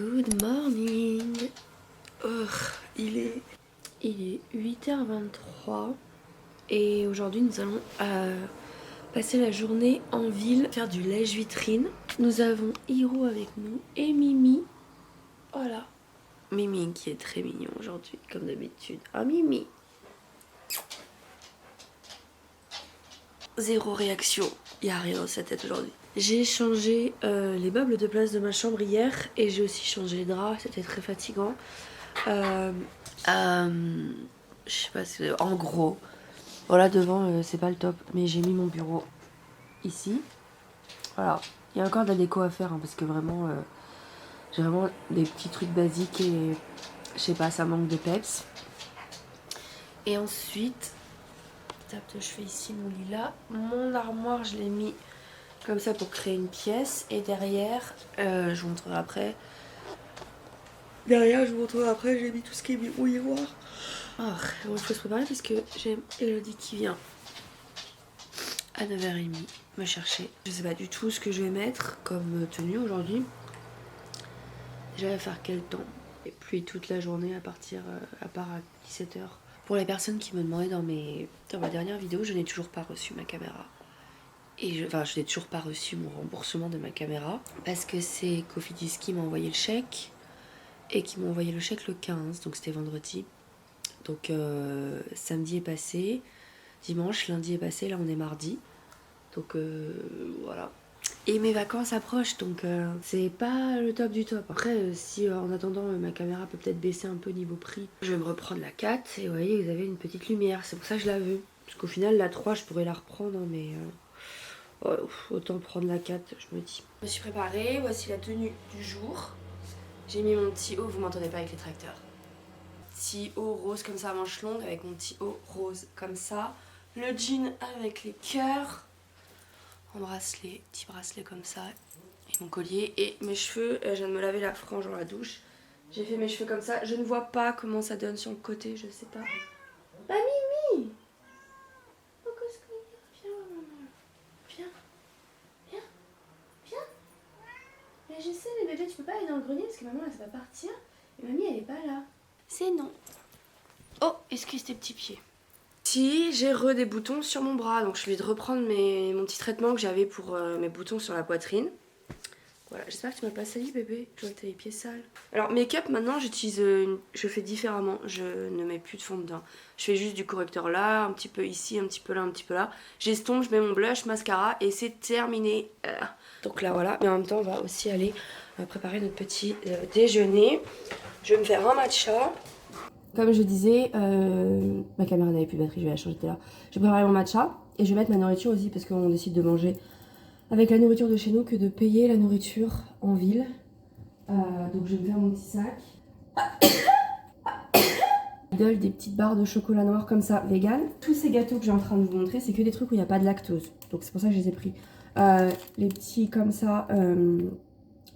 Good morning. Il est 8h23 et aujourd'hui nous allons passer la journée en ville, faire du lèche-vitrine. Nous avons Hiro avec nous et Mimi. Voilà. Mimi qui est très mignon aujourd'hui, comme d'habitude. Ah Mimi. Zéro réaction, il n'y a rien dans sa tête aujourd'hui. J'ai changé les meubles de place de ma chambre hier et j'ai aussi changé les draps, c'était très fatigant. Je sais pas si... En gros, voilà devant c'est pas le top, mais j'ai mis mon bureau ici. Voilà, il y a encore de la déco à faire hein, parce que vraiment, j'ai vraiment des petits trucs basiques et je sais pas, ça manque de peps. Et ensuite... Je fais ici mon lit là. Mon armoire, je l'ai mis comme ça pour créer une pièce. Et derrière, je vous montrerai après. Derrière, je vous montrerai après, j'ai mis tout ce qui est miroir. Oh, il faut se préparer parce que j'ai Elodie qui vient à 9h30 me chercher. Je sais pas du tout ce que je vais mettre comme tenue aujourd'hui. Déjà, il va faire quel temps? Et pluie toute la journée à part à 17h. Pour les personnes qui me demandaient dans ma dernière vidéo, je n'ai toujours pas reçu ma caméra. Et je n'ai toujours pas reçu mon remboursement de ma caméra. Parce que c'est Cofidis qui m'a envoyé le chèque. Et qui m'a envoyé le chèque le 15, donc c'était vendredi. Donc samedi est passé, dimanche, lundi est passé, là on est mardi. Donc voilà. Et mes vacances approchent, donc c'est pas le top du top. Après, si en attendant ma caméra peut peut-être baisser un peu niveau prix, je vais me reprendre la 4 et vous voyez, vous avez une petite lumière. C'est pour ça que je la veux. Parce qu'au final, la 3, je pourrais la reprendre, hein, mais autant prendre la 4, je me dis. Je me suis préparée, voici la tenue du jour. J'ai mis mon petit haut, vous m'entendez pas avec les tracteurs. Petit haut rose comme ça à manches longues avec mon petit haut rose comme ça. Le jean avec les cœurs. En bracelet, petit bracelet comme ça, et mon collier, et mes cheveux, je viens de me laver la frange dans la douche, j'ai fait mes cheveux comme ça, je ne vois pas comment ça donne sur le côté, je sais pas. Bah Mimi, pourquoi est-ce que... Viens maman, viens, mais je sais les bébés, tu peux pas aller dans le grenier parce que maman elle va partir, et mamie elle est pas là. C'est non. Oh, excuse tes petits pieds. Si j'ai des boutons sur mon bras, donc je vais reprendre mon petit traitement que j'avais pour mes boutons sur la poitrine. Voilà, j'espère que tu m'as pas sali bébé, je vois que t'as les pieds sales. Alors make-up maintenant je fais différemment, je ne mets plus de fond de teint. Je fais juste du correcteur là, un petit peu ici, un petit peu là, un petit peu là. J'estompe, je mets mon blush, mascara et c'est terminé. Donc là voilà, mais en même temps on va aussi aller préparer notre petit déjeuner. Je vais me faire un matcha. Comme je disais, ma caméra n'avait plus de batterie, je vais la changer là. Je vais préparer mon matcha et je vais mettre ma nourriture aussi parce qu'on décide de manger avec la nourriture de chez nous que de payer la nourriture en ville. Donc je vais me faire mon petit sac. Des petites barres de chocolat noir comme ça, vegan. Tous ces gâteaux que j'ai en train de vous montrer, c'est que des trucs où il n'y a pas de lactose. Donc c'est pour ça que je les ai pris. Les petits comme ça,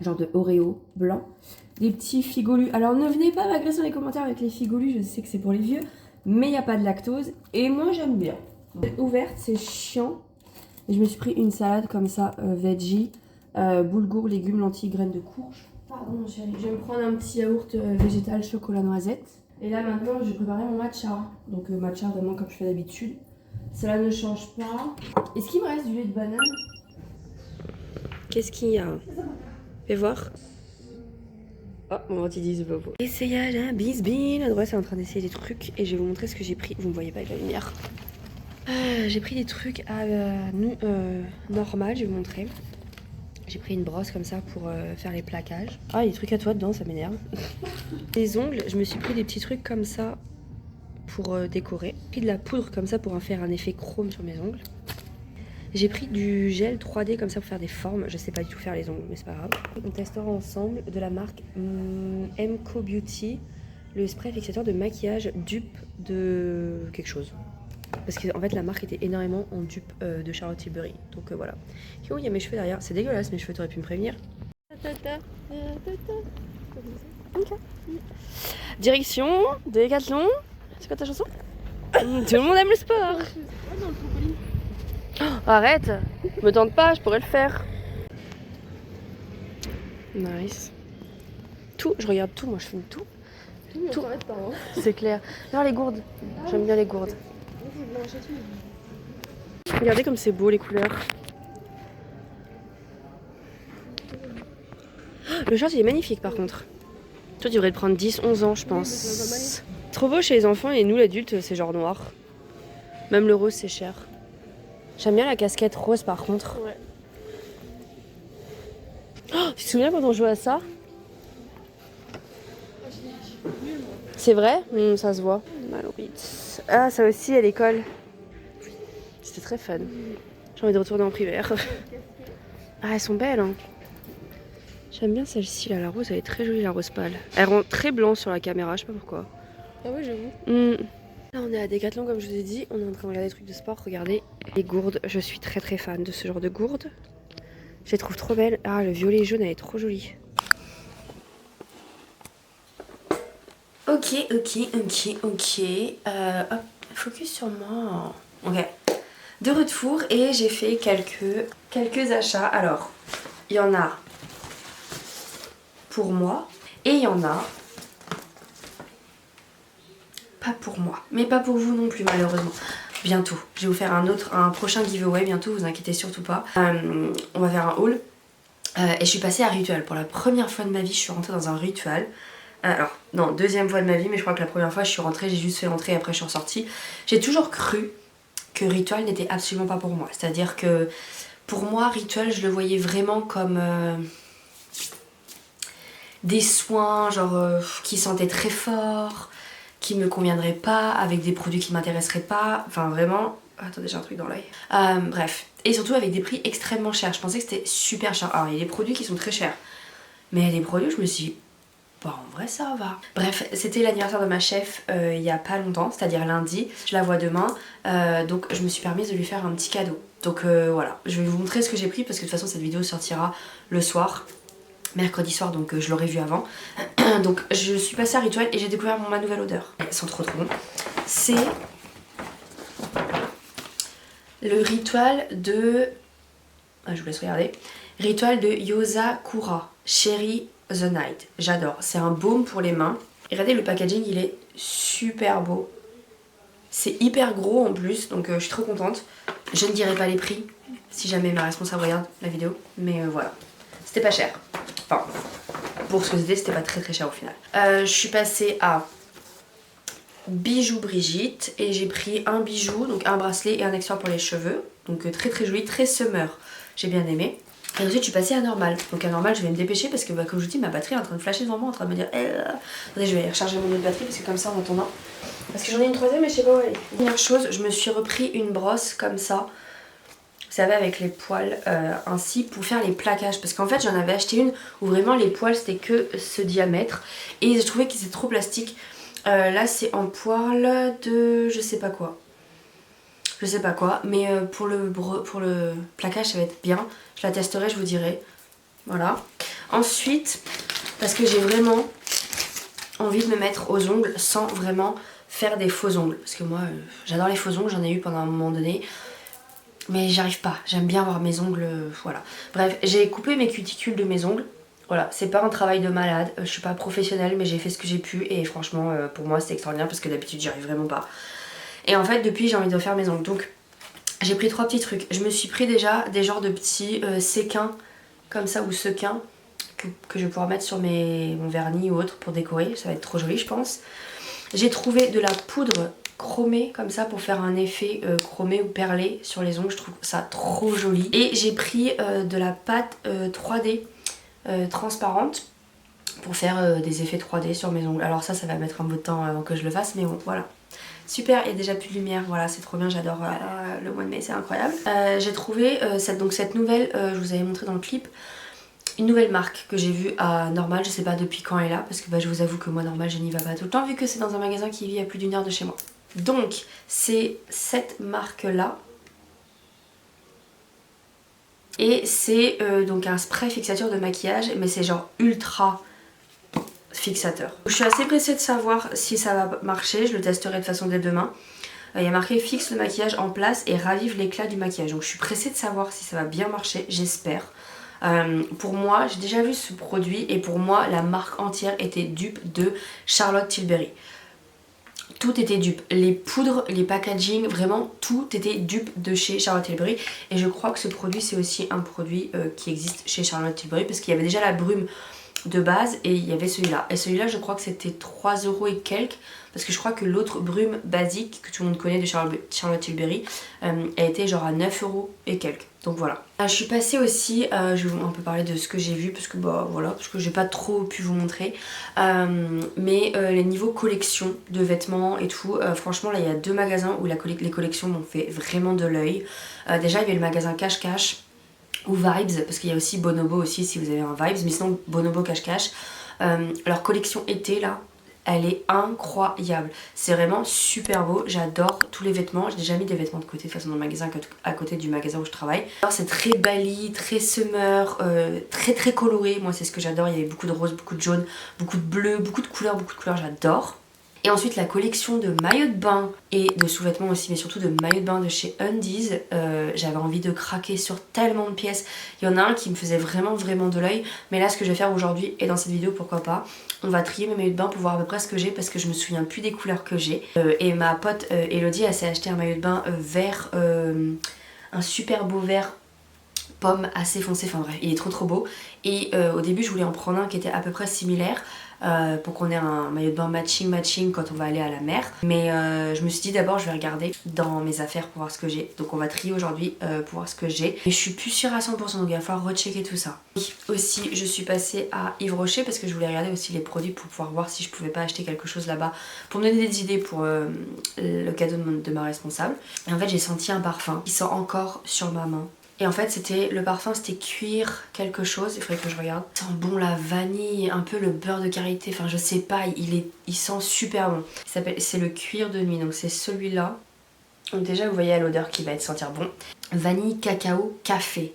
genre de Oreo blanc. Des petits figolus. Alors ne venez pas m'agresser dans les commentaires avec les figolus, je sais que c'est pour les vieux, mais il n'y a pas de lactose et moi j'aime bien. Ouverte, c'est chiant. Et je me suis pris une salade comme ça, veggie, boulgour, légumes, lentilles, graines de courge. Pardon mon chéri, je vais me prendre un petit yaourt végétal chocolat noisette. Et là maintenant je vais préparer mon matcha. Donc matcha vraiment comme je fais d'habitude. Cela ne change pas. Est-ce qu'il me reste du lait de banane? Qu'est-ce qu'il y a? Fais voir. Oh, mon anti-10 bobo. Essayage à bisbille. La droite, c'est en train d'essayer des trucs et je vais vous montrer ce que j'ai pris. Vous me voyez pas avec la lumière. J'ai pris des trucs à normal, je vais vous montrer. J'ai pris une brosse comme ça pour faire les plaquages. Ah, il y a des trucs à toi dedans, ça m'énerve. Les ongles, je me suis pris des petits trucs comme ça pour décorer. J'ai pris de la poudre comme ça pour en faire un effet chrome sur mes ongles. J'ai pris du gel 3D comme ça pour faire des formes. Je sais pas du tout faire les ongles, mais c'est pas grave. On testera ensemble de la marque MCO Beauty, le spray fixateur de maquillage dupe de quelque chose. Parce qu'en fait la marque était énormément en dupe de Charlotte Tilbury. Donc voilà. Oh, il y a mes cheveux derrière. C'est dégueulasse mes cheveux, t'aurais pu me prévenir. Okay. Direction de Décathlon. C'est quoi ta chanson? Tout le monde aime le sport. Oh, arrête, me tente pas, je pourrais le faire. Nice. tout, je regarde tout, moi je filme tout. Oui, on s'arrête pas, hein. C'est clair. Alors les gourdes, j'aime bien les gourdes. Regardez comme c'est beau les couleurs. Le short il est magnifique par contre. Toi tu devrais te prendre 10-11 ans je pense. Trop beau chez les enfants et nous l'adulte c'est genre noir. Même le rose c'est cher. J'aime bien la casquette rose par contre. Ouais. Oh, tu te souviens quand on jouait à ça? C'est vrai? Ça se voit. Malorite. Ah ça aussi à l'école. C'était très fun. J'ai envie de retourner en primaire. Ah elles sont belles hein. J'aime bien celle-ci là, la rose elle est très jolie la rose pâle. Elle rend très blanc sur la caméra, je sais pas pourquoi. Ah ouais j'avoue. Là on est à Decathlon comme je vous ai dit, on est en train de regarder des trucs de sport, regardez les gourdes, je suis très fan de ce genre de gourdes. Je les trouve trop belles. Ah le violet et jaune elle est trop jolie. Ok. Hop, focus sur moi. Ok. De retour et j'ai fait quelques achats. Alors, il y en a pour moi et il y en a pas pour moi, mais pas pour vous non plus malheureusement. Bientôt, je vais vous faire un prochain giveaway bientôt, vous inquiétez surtout pas. On va faire un haul et je suis passée à Ritual. Pour la première fois de ma vie, je suis rentrée dans un Ritual. Alors, non, deuxième fois de ma vie, mais je crois que la première fois je suis rentrée, j'ai juste fait rentrer et après je suis ressortie. J'ai toujours cru que Ritual n'était absolument pas pour moi. C'est-à-dire que pour moi, Ritual, je le voyais vraiment comme des soins genre qui sentaient très fort, qui me conviendraient pas, avec des produits qui m'intéresseraient pas. Enfin vraiment... Attendez, j'ai un truc dans l'œil. Bref. Et surtout avec des prix extrêmement chers. Je pensais que c'était super cher. Alors il y a des produits qui sont très chers. Mais il y a des produits où je me suis dit... Bah en vrai ça va. Bref, c'était l'anniversaire de ma chef il y a pas longtemps, c'est-à-dire lundi. Je la vois demain, donc je me suis permise de lui faire un petit cadeau. Donc voilà, je vais vous montrer ce que j'ai pris parce que de toute façon cette vidéo sortira le soir, mercredi soir, donc je l'aurai vu avant. Donc je suis passée à Ritual et j'ai découvert ma nouvelle odeur. Elles sont trop bon. C'est le Ritual de... je vous laisse regarder. Ritual de Yosakura Cherry The Night, j'adore, c'est un baume pour les mains. Et regardez le packaging, il est super beau. C'est hyper gros en plus, donc je suis trop contente. Je ne dirai pas les prix, si jamais ma responsable regarde la vidéo, mais voilà. C'était pas cher. Enfin, pour ce que c'était pas très cher au final. Je suis passée à Bijoux Brigitte et j'ai pris un bijou, donc un bracelet et un accessoire pour les cheveux. Donc très joli, très summer, j'ai bien aimé. Et ensuite je suis passée à Normal. Donc à Normal je vais me dépêcher parce que comme je vous dis ma batterie est en train de flasher devant moi, en train de me dire attendez je vais aller recharger mon autre batterie parce que comme ça en attendant. Parce que j'en ai une troisième mais je sais pas où elle est. Première chose, je me suis repris une brosse comme ça. Vous savez avec les poils ainsi pour faire les plaquages. Parce qu'en fait j'en avais acheté une où vraiment les poils c'était que ce diamètre. Et je trouvais qu'ils étaient trop plastiques. Là c'est en poil de je sais pas quoi. Je sais pas quoi, mais pour le plaquage ça va être bien. Je la testerai, je vous dirai. Voilà. Ensuite, parce que j'ai vraiment envie de me mettre aux ongles sans vraiment faire des faux ongles. Parce que moi, j'adore les faux ongles, j'en ai eu pendant un moment donné. Mais j'arrive pas, j'aime bien avoir mes ongles, voilà. Bref, j'ai coupé mes cuticules de mes ongles. Voilà, c'est pas un travail de malade, je suis pas professionnelle mais j'ai fait ce que j'ai pu. Et franchement, pour moi c'était extraordinaire parce que d'habitude j'y arrive vraiment pas. Et en fait depuis j'ai envie de refaire mes ongles, donc j'ai pris 3 petits trucs. Je me suis pris déjà des genres de petits séquins comme ça ou sequins que je vais pouvoir mettre sur mon vernis ou autre pour décorer, ça va être trop joli je pense. J'ai trouvé de la poudre chromée comme ça pour faire un effet chromé ou perlé sur les ongles, je trouve ça trop joli. Et j'ai pris de la pâte 3D transparente pour faire des effets 3D sur mes ongles. Alors ça va mettre un bout de temps avant que je le fasse mais bon voilà. Super, il y a déjà plus de lumière, voilà c'est trop bien, j'adore le mois de mai, c'est incroyable. J'ai trouvé cette nouvelle, je vous avais montré dans le clip, une nouvelle marque que j'ai vue à Normal, je sais pas depuis quand elle est là, parce que je vous avoue que moi Normal je n'y vais pas tout le temps vu que c'est dans un magasin qui vit à plus d'1 heure de chez moi. Donc c'est cette marque là. Et c'est donc un spray fixateur de maquillage, mais c'est genre ultra fixateur. Je suis assez pressée de savoir si ça va marcher, je le testerai de toute façon dès demain. Il y a marqué fixe le maquillage en place et ravive l'éclat du maquillage. Donc je suis pressée de savoir si ça va bien marcher, j'espère. Pour moi, j'ai déjà vu ce produit et pour moi la marque entière était dupe de Charlotte Tilbury. Tout était dupe, les poudres, les packaging, vraiment tout était dupe de chez Charlotte Tilbury. Et je crois que ce produit c'est aussi un produit qui existe chez Charlotte Tilbury, parce qu'il y avait déjà la brume de base et il y avait celui-là. Et celui-là je crois que c'était 3 € et quelques, parce que je crois que l'autre brume basique que tout le monde connaît de Charlotte Tilbury a été genre à 9 € et quelques. Donc voilà. Je suis passée aussi, je vais un peu parler de ce que j'ai vu parce que bah voilà, parce que j'ai pas trop pu vous montrer. Mais les niveaux collection de vêtements et tout, franchement là il y a 2 magasins où les collections m'ont fait vraiment de l'œil. Déjà il y avait le magasin Cash Cash ou Vibes, parce qu'il y a aussi Bonobo aussi si vous avez un Vibes, mais sinon Bonobo Cash Cash. Leur collection été là, elle est incroyable, c'est vraiment super beau, j'adore tous les vêtements. J'ai déjà mis des vêtements de côté de toute façon dans le magasin à côté du magasin où je travaille. C'est très Bali, très summer, très coloré, moi c'est ce que j'adore. Il y avait beaucoup de rose, beaucoup de jaune, beaucoup de bleu, beaucoup de couleurs, j'adore. Et ensuite la collection de maillots de bain et de sous-vêtements aussi, mais surtout de maillots de bain de chez Undies. J'avais envie de craquer sur tellement de pièces. Il y en a un qui me faisait vraiment de l'œil, mais là ce que je vais faire aujourd'hui et dans cette vidéo pourquoi pas, on va trier mes maillots de bain pour voir à peu près ce que j'ai, parce que je me souviens plus des couleurs que j'ai. Et ma pote Elodie elle s'est acheté un maillot de bain vert, un super beau vert pomme assez foncé, enfin bref il est trop beau. Et au début je voulais en prendre un qui était à peu près similaire, pour qu'on ait un maillot de bain matching quand on va aller à la mer. Mais je me suis dit d'abord je vais regarder dans mes affaires pour voir ce que j'ai. Donc on va trier aujourd'hui pour voir ce que j'ai. Mais je suis plus sûre à 100%, donc il va falloir rechecker tout ça. Aussi je suis passée à Yves Rocher parce que je voulais regarder aussi les produits pour pouvoir voir si je pouvais pas acheter quelque chose là-bas, pour me donner des idées pour le cadeau de ma responsable. Et en fait j'ai senti un parfum qui sent encore sur ma main. Et en fait c'était le parfum, c'était cuir quelque chose, il faudrait que je regarde. Ça sent bon la vanille, un peu le beurre de karité, enfin je sais pas, il sent super bon. C'est le cuir de nuit, donc c'est celui-là. Donc déjà vous voyez à l'odeur qui va être sentir bon. Vanille, cacao, café.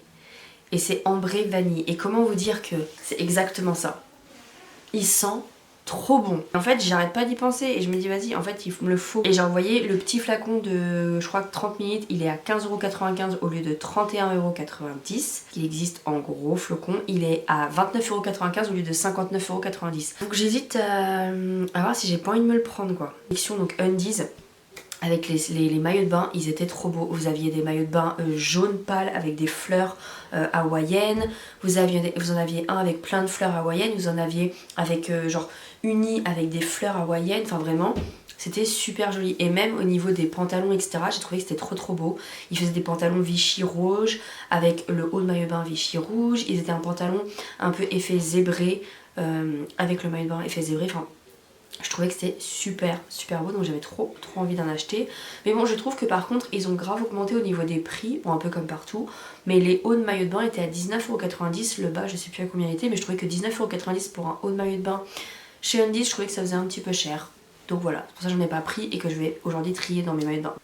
Et c'est ambré vanille. Et comment vous dire que c'est exactement ça. Il sent trop bon. En fait j'arrête pas d'y penser et je me dis vas-y en fait il me le faut. Et j'ai envoyé le petit flacon de je crois que 30 ml, il est à 15,95 € au lieu de 31,90 €. Il existe en gros flocon, il est à 29,95 € au lieu de 59,90 €. Donc j'hésite à voir si j'ai pas envie de me le prendre quoi. Collection donc Undies. Avec les maillots de bain, ils étaient trop beaux. Vous aviez des maillots de bain jaune pâle avec des fleurs hawaïennes. Vous en aviez un avec plein de fleurs hawaïennes. Vous en aviez avec genre uni avec des fleurs hawaïennes. Enfin vraiment, c'était super joli. Et même au niveau des pantalons, etc., j'ai trouvé que c'était trop beau. Ils faisaient des pantalons Vichy rouge avec le haut de maillot de bain Vichy rouge. Ils étaient un pantalon un peu effet zébré avec le maillot de bain effet zébré. Enfin, je trouvais que c'était super beau, donc j'avais trop envie d'en acheter. Mais bon je trouve que par contre ils ont grave augmenté au niveau des prix, bon un peu comme partout. Mais les hauts de maillot de bain étaient à 19,90 €, le bas je sais plus à combien il était, mais je trouvais que 19,90 € pour un haut de maillot de bain chez Undies, je trouvais que ça faisait un petit peu cher. Donc voilà, c'est pour ça que j'en ai pas pris et que je vais aujourd'hui trier dans mes maillots de bain.